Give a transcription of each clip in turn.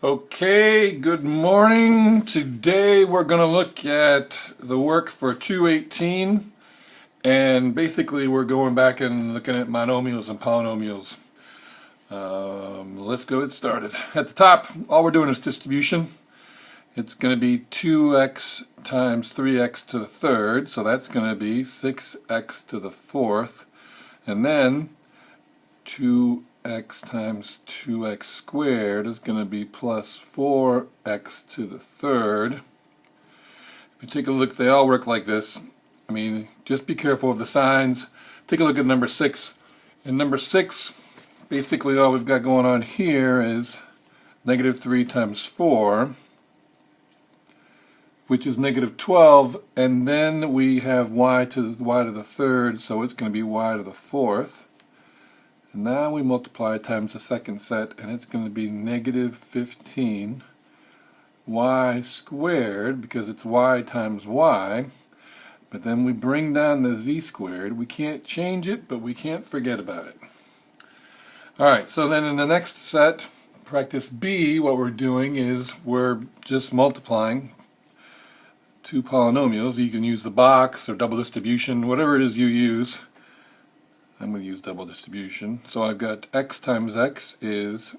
Okay, good morning. Today we're going to look at the work for 218, and basically we're going back and looking at monomials and polynomials. Let's go get started. At the top, all we're doing is distribution. It's going to be 2x times 3x to the third, so that's going to be 6x to the fourth, and then 2x times 2x squared is going to be plus 4x to the third. If you take a look, they all work like this. I mean, just be careful of the signs. Take a look at number 6. In number 6, basically all we've got going on here is negative 3 times 4, which is negative 12, and then we have y to the third, so it's going to be y to the fourth. And now we multiply times the second set, and it's going to be negative 15 y squared, because it's y times y. But then we bring down the z squared. We can't change it, but we can't forget about it. Alright, so then in the next set, practice B, what we're doing is we're just multiplying two polynomials. You can use the box or double distribution, whatever it is you use. I'm going to use double distribution. So I've got x times x is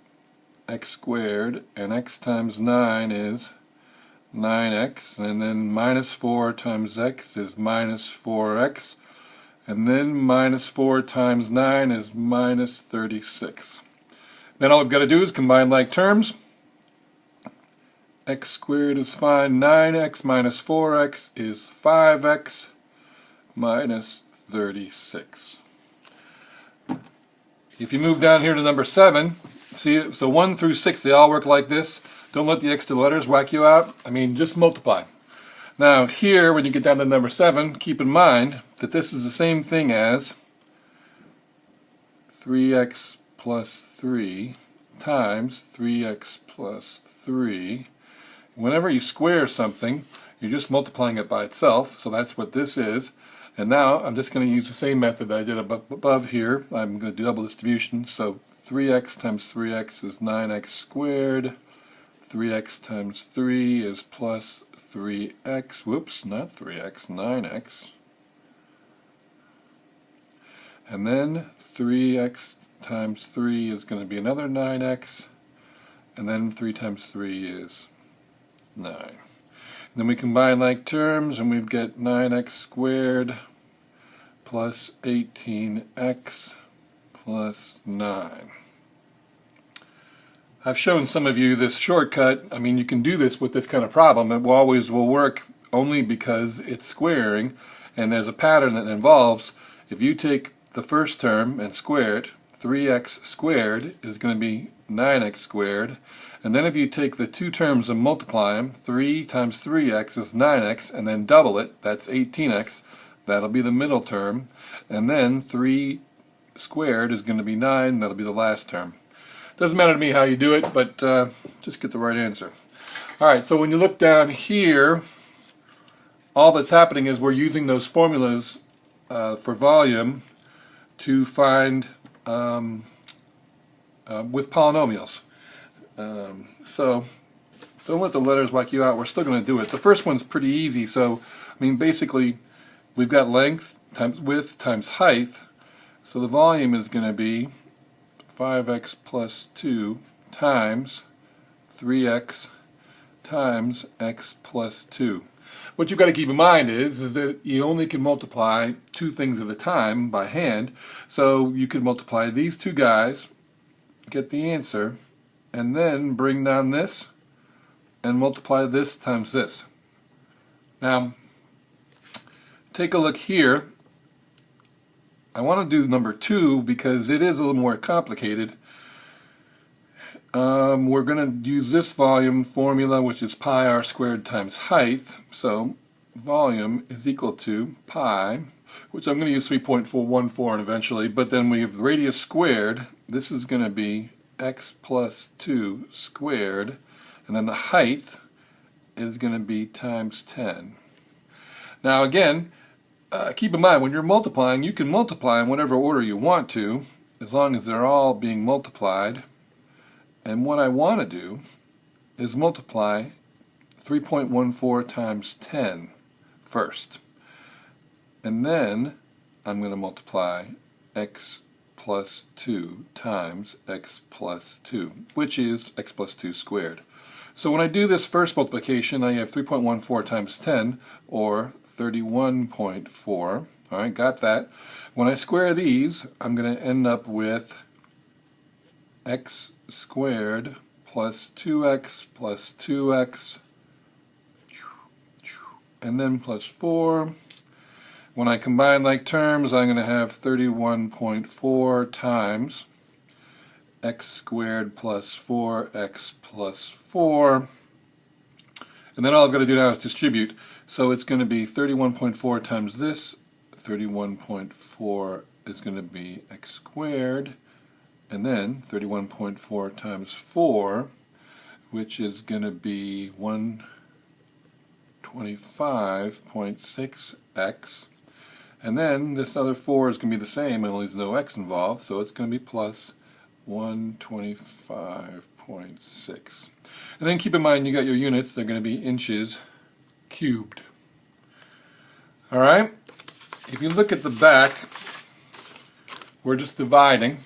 x squared, and x times 9 is 9x, and then minus 4 times x is minus 4x, and then minus 4 times 9 is minus 36. Then all we've got to do is combine like terms. X squared is fine. 9x minus 4x is 5x minus 36. If you move down here to number 7, see, so 1 through 6, they all work like this. Don't let the extra letters whack you out. I mean, just multiply. Now here, when you get down to number 7, keep in mind that this is the same thing as 3x plus 3 times 3x plus 3. Whenever you square something, you're just multiplying it by itself, so that's what this is. And now I'm just going to use the same method that I did above here. I'm going to do double distribution, so 3x times 3x is 9x squared. 3x times 3 is plus 3x. Whoops, not 3x, 9x. And then 3x times 3 is going to be another 9x. And then 3 times 3 is 9. Then we combine like terms, and we've got 9x squared plus 18x plus 9. I've shown some of you this shortcut. I mean, you can do this with this kind of problem. It always will work only because it's squaring, and there's a pattern that involves, if you take the first term and square it, 3x squared is going to be 9x squared. And then if you take the two terms and multiply them, 3 times 3x is 9x, and then double it, that's 18x. That'll be the middle term. And then 3 squared is going to be 9, that'll be the last term. Doesn't matter to me how you do it, but just get the right answer. Alright, so when you look down here, all that's happening is we're using those formulas for volume to find with polynomials. So don't let the letters whack you out. We're still going to do it. The first one's pretty easy. So I mean, basically we've got length times width times height, so the volume is going to be 5x plus 2 times 3x times x plus 2. What you've got to keep in mind is that you only can multiply two things at a time by hand. So you could multiply these two guys, get the answer, and then bring down this and multiply this times this. Now, take a look here. I want to do number 2 because it is a little more complicated. We're going to use this volume formula, which is pi r squared times height. So volume is equal to pi, which I'm going to use 3.414 eventually, but then we have the radius squared. This is going to be x plus 2 squared, and then the height is going to be times 10. Now again, keep in mind, when you're multiplying, you can multiply in whatever order you want to, as long as they're all being multiplied. And what I want to do is multiply 3.14 times 10 first. And then I'm going to multiply x plus 2 times x plus 2, which is x plus 2 squared. So when I do this first multiplication, I have 3.14 times 10, or 31.4. All right, got that. When I square these, I'm going to end up with x squared plus 2x plus 2x, and then plus 4. When I combine like terms, I'm going to have 31.4 times x squared plus 4x plus 4. And then all I've got to do now is distribute. So it's going to be 31.4 times this. 31.4 is going to be x squared. And then 31.4 times 4, which is going to be 125.6x. And then this other 4 is going to be the same, only there's no x involved, so it's going to be plus 125.6. And then keep in mind you got your units, they're going to be inches cubed. Alright, if you look at the back, we're just dividing.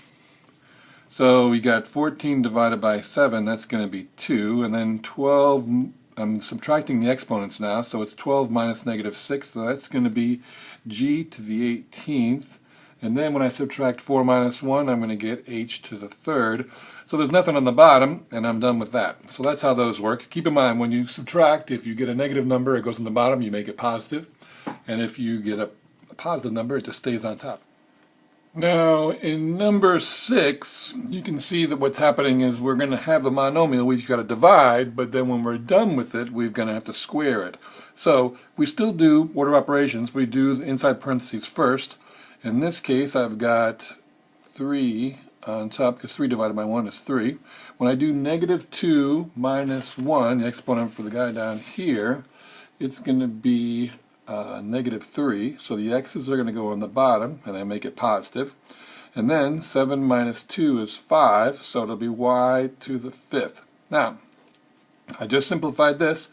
So we got 14 divided by 7, that's going to be 2, and then 12, I'm subtracting the exponents now, so it's 12 minus negative 6, so that's going to be g to the 18th. And then when I subtract 4 minus 1, I'm going to get h to the 3rd. So there's nothing on the bottom, and I'm done with that. So that's how those work. Keep in mind, when you subtract, if you get a negative number, it goes on the bottom, you make it positive. And if you get a positive number, it just stays on top. Now, in number 6, you can see that what's happening is we're going to have the monomial we've got to divide, but then when we're done with it, we're going to have to square it. So we still do order operations. We do the inside parentheses first. In this case, I've got 3 on top, because 3 divided by 1 is 3. When I do negative 2 minus 1, the exponent for the guy down here, it's going to be negative 3, so the x's are going to go on the bottom, and I make it positive. And then 7 minus 2 is 5, so it'll be y to the 5th. Now, I just simplified this,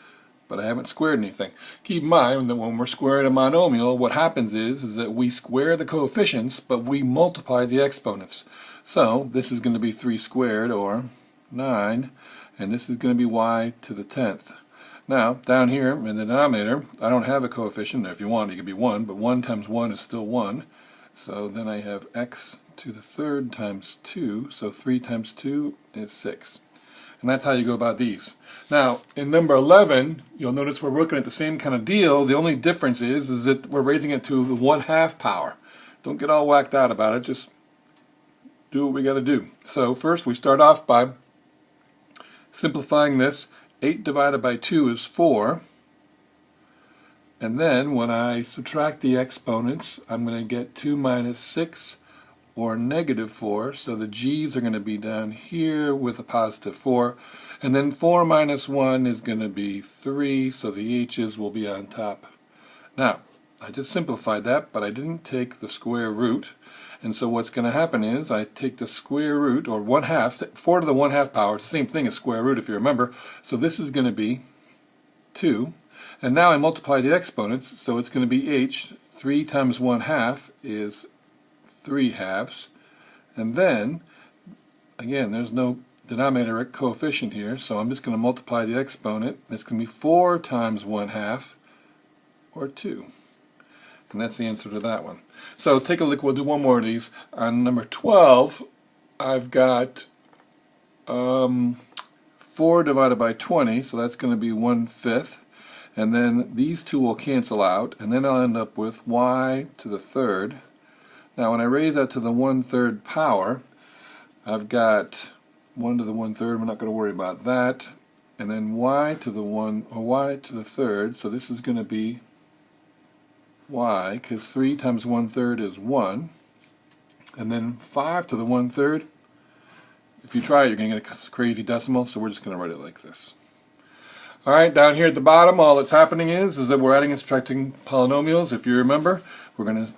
but I haven't squared anything. Keep in mind that when we're squaring a monomial, what happens is that we square the coefficients, but we multiply the exponents. So this is going to be 3 squared, or 9, and this is going to be y to the 10th. Now, down here in the denominator, I don't have a coefficient. If you want, it could be 1, but 1 times 1 is still 1. So then I have x to the 3rd times 2, so 3 times 2 is 6. And that's how you go about these. Now, in number 11, you'll notice we're working at the same kind of deal. The only difference is that we're raising it to the 1/2 power. Don't get all whacked out about it, just do what we got to do. So first we start off by simplifying this. 8 divided by 2 is 4, and then when I subtract the exponents, I'm going to get 2 minus 6, or negative 4, so the g's are going to be down here with a positive 4, and then 4 minus 1 is going to be 3, so the h's will be on top. Now, I just simplified that, but I didn't take the square root. And so what's going to happen is I take the square root, or 1/2, 4 to the 1/2 power. It's the same thing as square root if you remember. So this is going to be 2. And now I multiply the exponents, so it's going to be h. 3 times 1/2 is 3/2. And then, again, there's no denominator coefficient here, so I'm just going to multiply the exponent. It's going to be 4 times 1/2, or 2. And that's the answer to that one. So take a look, we'll do one more of these. On number 12, I've got 4 divided by 20, so that's going to be 1/5. And then these two will cancel out, and then I'll end up with y to the 3rd. Now when I raise that to the 1/3 power, I've got 1 to the 1/3, we're not going to worry about that. And then y to the 3rd, so this is going to be y, because 3 times 1/3 is 1, and then 5 to the 1/3, if you try it, you're going to get a crazy decimal, so we're just going to write it like this. Alright, down here at the bottom, all that's happening is that we're adding and subtracting polynomials. If you remember, we're going to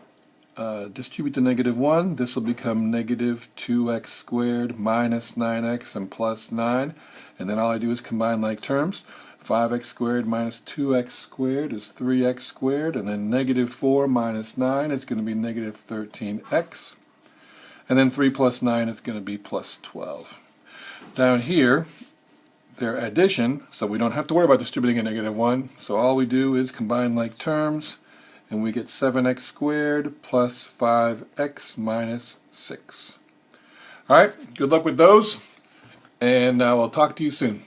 distribute the negative 1, this will become negative 2x squared minus 9x and plus 9. And then all I do is combine like terms. 5x squared minus 2x squared is 3x squared. And then negative 4 minus 9 is going to be negative 13x. And then 3 plus 9 is going to be plus 12. Down here, their addition, so we don't have to worry about distributing a negative 1. So all we do is combine like terms. And we get 7x squared plus 5x minus 6. Alright, good luck with those, and I will talk to you soon.